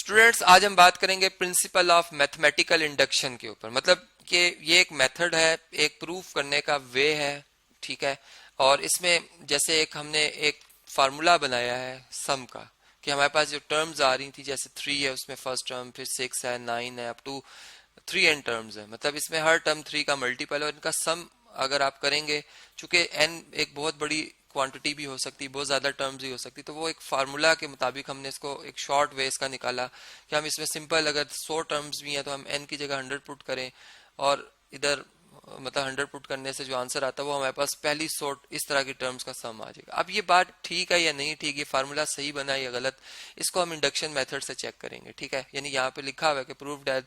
Students, आज हम बात करेंगे प्रिंसिपल ऑफ मैथमेटिकल इंडक्शन के ऊपर। मतलब कि ये एक मेथड है, एक प्रूफ करने का वे है, ठीक है। और इसमें जैसे हमने एक फार्मूला बनाया है सम का, कि हमारे पास जो टर्म्स आ रही थी, जैसे 3 है उसमें फर्स्ट टर्म, फिर 6 है, 9 है, अप टू 3n टर्म्स है। मतलब इसमें हर टर्म 3 का मल्टीपल है और इनका सम अगर आप करेंगे, चूंकि n एक बहुत बड़ी क्वांटिटी भी हो सकती है, बहुत ज्यादा टर्म्स भी हो सकती, तो वो एक फार्मूला के मुताबिक हमने इसको एक शॉर्ट वे इसका निकाला कि हम इसमें सिंपल अगर 100 टर्म्स भी हैं तो हम n की जगह 100 पुट करें और इधर मतलब 100 पुट करने से जो आंसर आता है वो हमारे पास पहली 100 इस तरह की टर्म्स का सम आ जाएगा। अब ये बात ठीक है या नहीं ठीक, ये फार्मूला सही बना या गलत, इसको हम इंडक्शन मेथड से चेक करेंगे, ठीक है। यानी यहाँ पे लिखा हुआ है कि prove that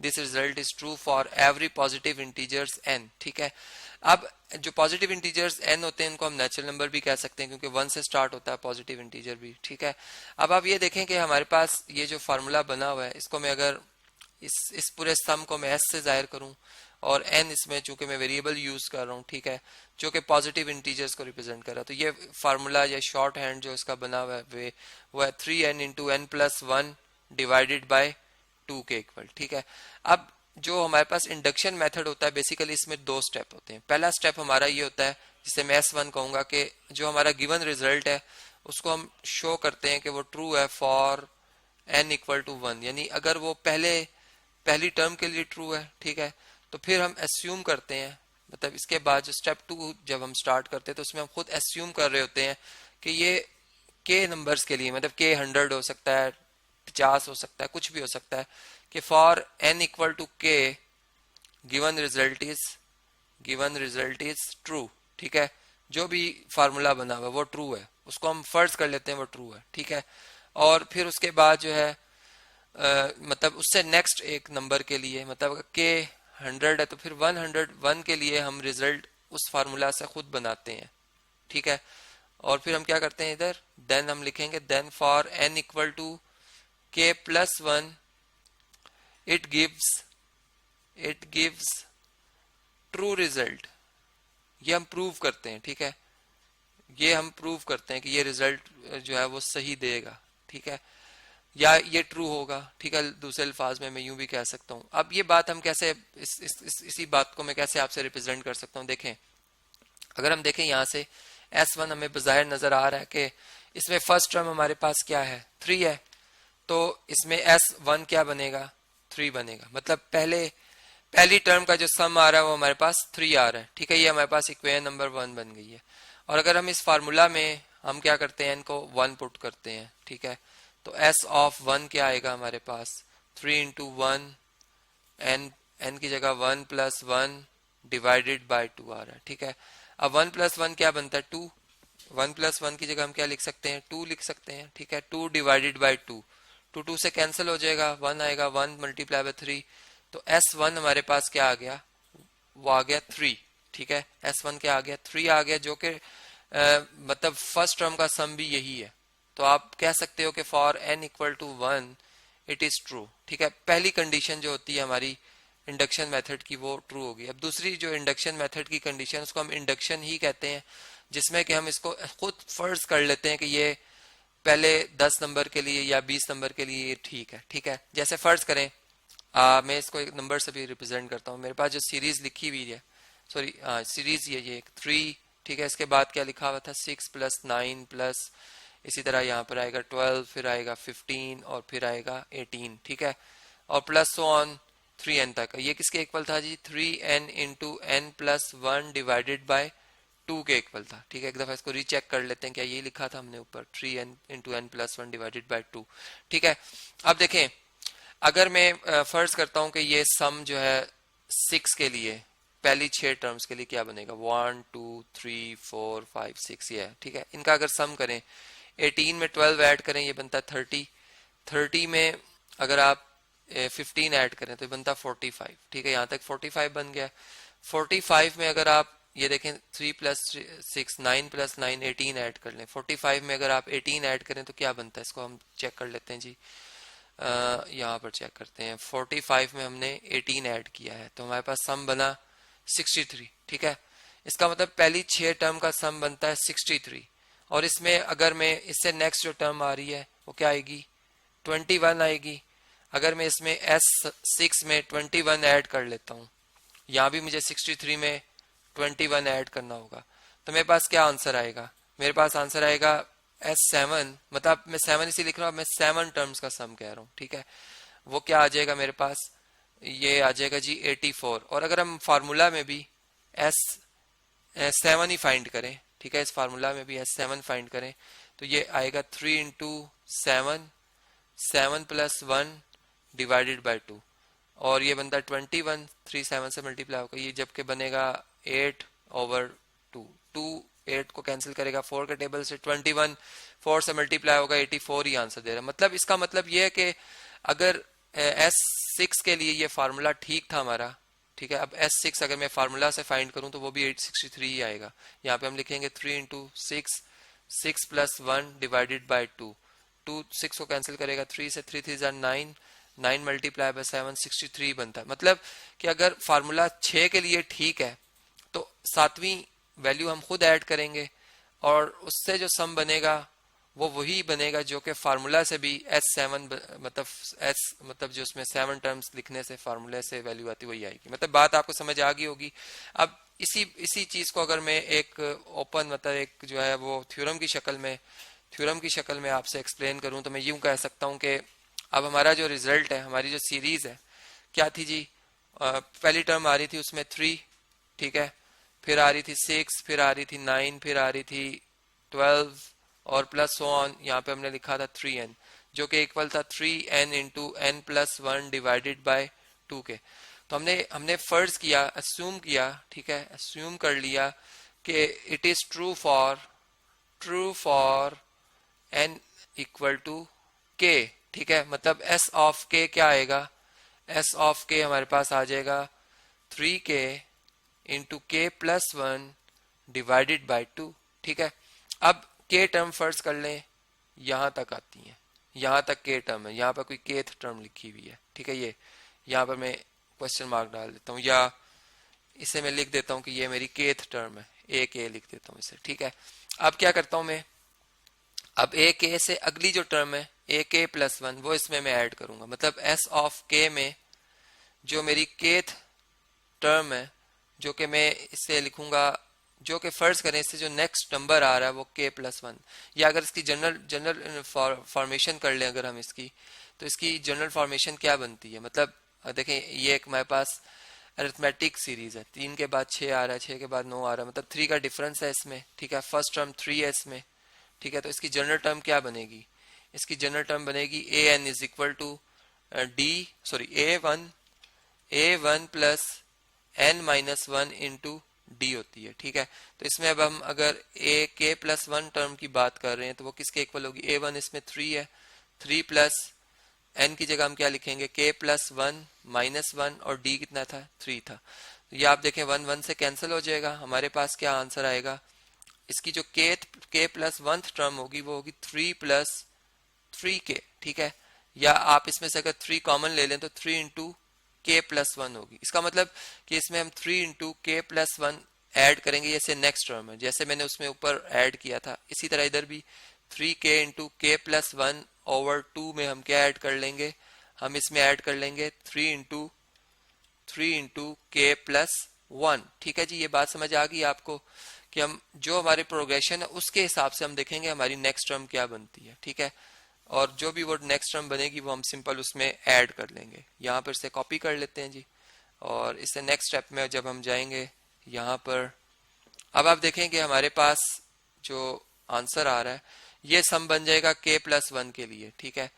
this result is true for every positive integers n, ठीक है। अब जो पॉजिटिव इंटीजर्स n होते हैं इनको हम नेचुरल नंबर भी कह सकते हैं, क्योंकि 1 से स्टार्ट होता है पॉजिटिव इंटीजर भी, ठीक है। अब आप ये देखें कि हमारे पास ये जो फार्मूला बना हुआ है, इसको मैं अगर इस पूरे सम को मैं s से जाहिर करूं और n इसमें चूंकि मैं वेरिएबल यूज कर रहा हूं, ठीक है, जो कि पॉजिटिव इंटीजर्स को रिप्रेजेंट कर रहा है, तो ये फार्मूला या शॉर्ट हैंड जो इसका बना हुआ है वो है 3n into n plus 1 divided by 2 के इक्वल, ठीक है। अब जो हमारे पास इंडक्शन मेथड होता है, बेसिकली इसमें 2 स्टेप होते हैं। पहला स्टेप हमारा ये होता है, जिसे मैं S1 कहूंगा, कि जो हमारा गिवन रिजल्ट है उसको हम शो करते हैं कि वो ट्रू है फॉर n इक्वल टू 1, यानी अगर वो पहली टर्म के लिए ट्रू है, ठीक है, तो फिर हम एस्यूम करते हैं, मतलब इसके बाद जो स्टेप 2 जब हम स्टार्ट करते हैं तो उसमें हम खुद एस्यूम कर रहे होते हैं कि ये k नंबर्स के लिए, मतलब k 100 हो सकता है, 50 हो सकता है, कुछ भी हो सकता है, कि for n equal to k given result is true, ठीक है। जो भी फार्मूला बना हुआ वो ट्रू है, उसको हम फर्ज कर लेते हैं वो ट्रू है, ठीक है। और फिर उसके बाद जो है मतलब उससे नेक्स्ट एक नंबर के लिए, मतलब k 100 है तो फिर 101 के लिए हम रिजल्ट उस फार्मूला से खुद बनाते हैं, ठीक है। और फिर हम क्या करते हैं, इधर देन हम लिखेंगे then for n equal to k plus 1 it gives true result. ये हम प्रूव करते हैं, ठीक है, ये हम प्रूव करते हैं कि ये रिजल्ट जो है वो सही देगा, ठीक है, या ये ट्रू होगा, ठीक है। दूसरे अल्फाज में मैं यूं भी कह सकता हूं। अब ये बात हम कैसे इसी बात को मैं कैसे आपसे रिप्रेजेंट कर सकता हूं, देखें, अगर हम देखें यहाँ से S1 हमें बज़ाहिर नजर आ रहा है कि इसमें फर्स्ट टर्म हमारे पास क्या है, 3 है, तो इसमें S1 क्या बनेगा, 3 बनेगा। मतलब पहली टर्म का जो सम आ रहा है वो हमारे पास 3 आ रहा है, ठीक है, ये हमारे पास इक्वेशन नंबर 1 बन गई है। और अगर हम इस फार्मूला में हम क्या करते हैं, इनको 1 पुट करते हैं, ठीक है, तो S ऑफ 1 क्या आएगा हमारे पास, 3 इंटू 1, n की जगह 1 प्लस 1 डिवाइडेड बाय 2 आ रहा है, ठीक है। अब 1 प्लस 1 क्या बनता है, 2, 1 प्लस 1 की जगह हम क्या लिख सकते हैं, 2 लिख सकते हैं, ठीक है। 2 डिवाइडेड बाय 2, 2 से कैंसिल हो जाएगा, 1 आएगा, 1 मल्टीप्लाई बाय 3, तो S1 हमारे पास क्या आ गया, वो आ गया 3, ठीक है। S1 क्या आ गया, 3 आ गया, जो कि मतलब फर्स्ट टर्म का सम भी यही है। तो आप कह सकते हो कि for n equal to 1 it is true, ठीक है। पहली कंडीशन जो होती है हमारी इंडक्शन मेथड की वो ट्रू होगी। अब दूसरी जो इंडक्शन मेथड की कंडीशन, उसको हम इंडक्शन ही कहते हैं, जिसमें कि हम इसको खुद फर्ज कर लेते हैं कि ये पहले 10 नंबर के लिए या 20 नंबर के लिए ठीक है, ठीक है। जैसे फर्ज करें, मैं इसको एक नंबर से भी रिप्रेजेंट करता हूँ। मेरे पास जो सीरीज लिखी हुई है, सॉरी सीरीज ये 3, ठीक है, इसके बाद क्या लिखा हुआ था, 6 प्लस 9 प्लस इसी तरह यहाँ पर आएगा 12, फिर आएगा 15 और फिर आएगा 18, ठीक है, और प्लस सो ऑन 3n तक। ये किसके इक्वल था जी, 3n into n plus 1 divided by 2 के इक्वल था, ठीक है। एक दफा इसको रीचेक कर लेते हैं, क्या ये लिखा था हमने ऊपर, 3n into n plus 1 divided by 2, ठीक है। अब देखें, अगर मैं फर्ज करता हूं कि ये सम जो है 6 के लिए, पहली 6 टर्म्स के लिए क्या बनेगा, 1 2 3 4 5 6 ये है, ठीक है। इनका अगर सम करें, 18 में 12 ऐड करें, ये बनता है 30 में अगर आप 15 ऐड करें तो ये बनता है 45, ठीक है, यहाँ तक 45 बन गया। 45 में अगर आप ये देखें 3 प्लस 6 9 प्लस 9 18 ऐड कर लें, 45 में अगर आप 18 ऐड करें तो क्या बनता है, इसको हम चेक कर लेते हैं जी। यहाँ पर चेक करते हैं, 45 में हमने 18 ऐड किया है तो हमारे पास सम बना 63, ठीक है। इसका मतलब पहली 6 टर्म का सम बनता है 63, और इसमें अगर मैं इससे नेक्स्ट जो टर्म आ रही है वो क्या आएगी, 21 आएगी। अगर मैं इसमें S6 में 21 ऐड कर लेता हूँ, यहाँ भी मुझे 63 में 21 ऐड करना होगा, तो मेरे पास क्या आंसर आएगा? मेरे पास आंसर आएगा S7, मतलब मैं 7 इसी लिख रहा हूँ, मैं 7 टर्म्स का सम कह रहा हूँ, ठीक है। वो क्या आ जाएगा मेरे पास? ये आ जाएगा जी 84। और अगर हम फार्मूला में भी S7 ही फाइंड करें, ठीक है, इस फार्मूला में भी S7 फाइंड करें, तो ये आएगा 3 इंटू 7, 7 प्लस 1 डिवाइडेड बाई 2, और ये बनता 21, 3 7 से मल्टीप्लाई होगा, ये जबकि बनेगा 8/2। 2 8 को कैंसिल करेगा 4 के टेबल से, 21 4 से मल्टीप्लाई होगा, 84 ही आंसर दे रहा है। मतलब इसका मतलब ये है कि अगर S6 के लिए ये फार्मूला ठीक था हमारा, ठीक है। अब S6 अगर मैं फार्मूला से फाइंड करूं तो वो भी 863 ही आएगा। यहाँ पे हम लिखेंगे 3 इंटू 6, 6 प्लस 1 डिवाइडेड बाई 2, 2 6 को कैंसिल करेगा, 3 से 3 3 9, 9 मल्टीप्लाई बाय 7, 63 बनता है। मतलब कि अगर फार्मूला 6 के लिए ठीक है तो सातवीं वैल्यू हम खुद ऐड करेंगे और उससे जो सम बनेगा वो वही बनेगा जो कि फार्मूला से भी S7 मतलब जो उसमें 7 टर्म्स लिखने से फार्मूले से वैल्यू आती वही आएगी। मतलब बात आपको समझ आ गई होगी। अब इसी चीज को अगर मैं एक ओपन मतलब एक जो है वो थ्योरम की शक्ल में आपसे एक्सप्लेन करूं तो मैं यूं कह सकता हूं कि अब हमारा जो रिजल्ट है, हमारी जो सीरीज है क्या थी जी? पहली टर्म आ रही थी उसमें 3, ठीक है, फिर आ रही थी 6, फिर आ रही थी 9, फिर आ रही थी 12 और प्लस ऑन, यहाँ पे हमने लिखा था 3n जो कि इक्वल था 3n into n plus 1 divided by 2 के। तो हमने फर्ज किया, अस्यूम किया, ठीक है, अस्यूम कर लिया कि it is true for n equal to k, ठीक है। मतलब s ऑफ k क्या आएगा? s ऑफ k हमारे पास आ जाएगा 3k into k plus 1 divided by 2, ठीक है। अब k टर्म फर्स्ट कर लें, यहां तक आती है, यहां तक k टर्म है, यहां पर कोई kth टर्म लिखी हुई है, ठीक है। ये यहां पर मैं क्वेश्चन मार्क डाल देता हूं या इसे मैं लिख देता हूं कि ये मेरी kth टर्म है, एक k लिख देता हूं इसे, ठीक है। अब क्या करता हूं मैं, अब एक k से अगली जो टर्म है एक k प्लस 1 वो इसमें मैं ऐड करूंगा। मतलब s ऑफ k में जो मेरी kth टर्म है जो कि मैं इसे लिखूंगा, जो कि फर्ज करें इससे जो नेक्स्ट नंबर आ रहा है वो k प्लस 1, या अगर इसकी जनरल फॉर्मेशन कर लें अगर हम इसकी, तो इसकी जनरल फॉर्मेशन क्या बनती है? मतलब देखें ये एक हमारे पास अरिथमेटिक सीरीज है, 3 के बाद 6 आ रहा है, 6 के बाद 9 आ रहा है, मतलब 3 का डिफरेंस है इसमें, ठीक है। फर्स्ट टर्म 3 है इसमें, ठीक है। तो इसकी जनरल टर्म क्या बनेगी? इसकी जनरल टर्म बनेगी an is equal to a1 plus n minus 1 into d होती है, ठीक है। तो इसमें अब हम अगर ए के प्लस 1 टर्म की बात कर रहे हैं तो वो किसके इक्वल होगी? a1 इसमें 3 है, 3 प्लस n की जगह हम क्या लिखेंगे? k प्लस 1 माइनस 1 और d कितना था? 3 था। तो ये आप देखें 1 1 से कैंसिल हो जाएगा, हमारे पास क्या आंसर आएगा? इसकी जो k प्लस 1 टर्म होगी वो होगी 3 प्लस 3k, ठीक है। या आप इसमें से अगर 3 कॉमन ले लें तो 3 इंटू k प्लस 1 होगी। इसका मतलब कि इसमें हम 3 इंटू k प्लस 1 ऐड करेंगे, जैसे नेक्स्ट टर्म है, जैसे मैंने उसमें ऊपर ऐड किया था, इसी तरह इधर भी 3k into k plus 1 over 2 में हम क्या ऐड कर लेंगे? हम इसमें ऐड कर लेंगे 3 इंटू k प्लस 1, ठीक है जी। ये बात समझ आ गई आपको कि हम जो हमारे प्रोग्रेशन है उसके हिसाब से हम देखेंगे हमारी नेक्स्ट टर्म क्या बनती है, ठीक है। और जो भी वो नेक्स्ट टर्म बनेगी वो हम सिंपल उसमें ऐड कर लेंगे। यहाँ पर से कॉपी कर लेते हैं जी, और इससे नेक्स्ट स्टेप में जब हम जाएंगे यहाँ पर, अब आप देखें कि हमारे पास जो आंसर आ रहा है ये सम बन जाएगा k प्लस 1 के लिए, ठीक है।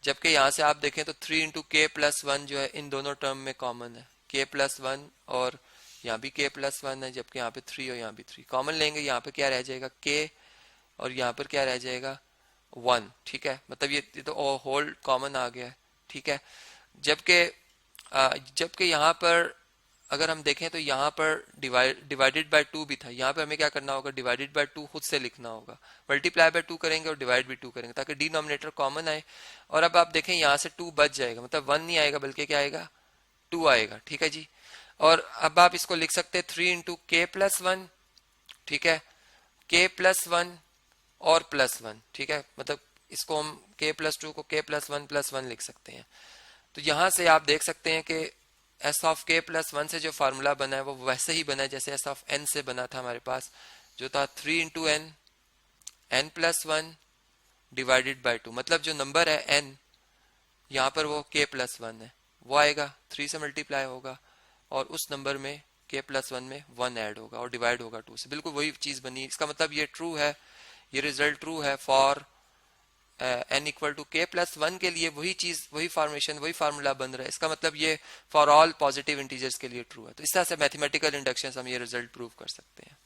जबकि यहाँ से आप देखें तो 3 इंटू k प्लस 1 जो है इन दोनों टर्म में कॉमन है, k प्लस 1 और यहाँ भी k प्लस 1 है, जबकि यहाँ पे 3 और यहाँ भी 3 कॉमन लेंगे, यहाँ पे क्या रह जाएगा? k, और यहाँ पर क्या रह जाएगा? 1, ठीक है। मतलब ये तो होल कॉमन आ गया है, ठीक है। जबकि यहाँ पर अगर हम देखें तो यहाँ पर डिवाइडेड बाय 2 भी था, यहाँ पर हमें क्या करना होगा? डिवाइडेड बाय 2 खुद से लिखना होगा, मल्टीप्लाई बाय 2 करेंगे और डिवाइड भी 2 करेंगे ताकि डिनोमिनेटर कॉमन आए। और अब आप देखें यहाँ से 2 बच जाएगा, मतलब 1 नहीं आएगा बल्कि क्या आएगा? 2 आएगा, ठीक है जी। और अब आप इसको लिख सकते हैं 3 इंटू k प्लस 1, ठीक है, k प्लस 1 और प्लस 1, ठीक है। मतलब इसको हम k+2 को k+1 लिख सकते हैं। तो यहां से आप देख सकते हैं कि s ऑफ k+1 से जो फार्मूला बना है वो वैसे ही बना है जैसे s ऑफ n से बना था हमारे पास, जो था 3 into n, n+1 divided by 2। मतलब जो नंबर है n यहाँ पर वो k+1 है, वो आएगा 3 से मल्टीप्लाई होगा और उस नंबर में k+1 में 1 ऐड होगा और डिवाइड होगा 2 से। बिल्कुल वही चीज बनी। इसका मतलब ये ट्रू है, ये रिजल्ट ट्रू है for n equal to k+1 के लिए। वही चीज, वही फॉर्मेशन, वही फार्मूला बन रहा है। इसका मतलब ये फॉर ऑल पॉजिटिव इंटीजर्स के लिए ट्रू है। तो इस तरह से मैथमेटिकल इंडक्शन हम ये रिजल्ट प्रूव कर सकते हैं।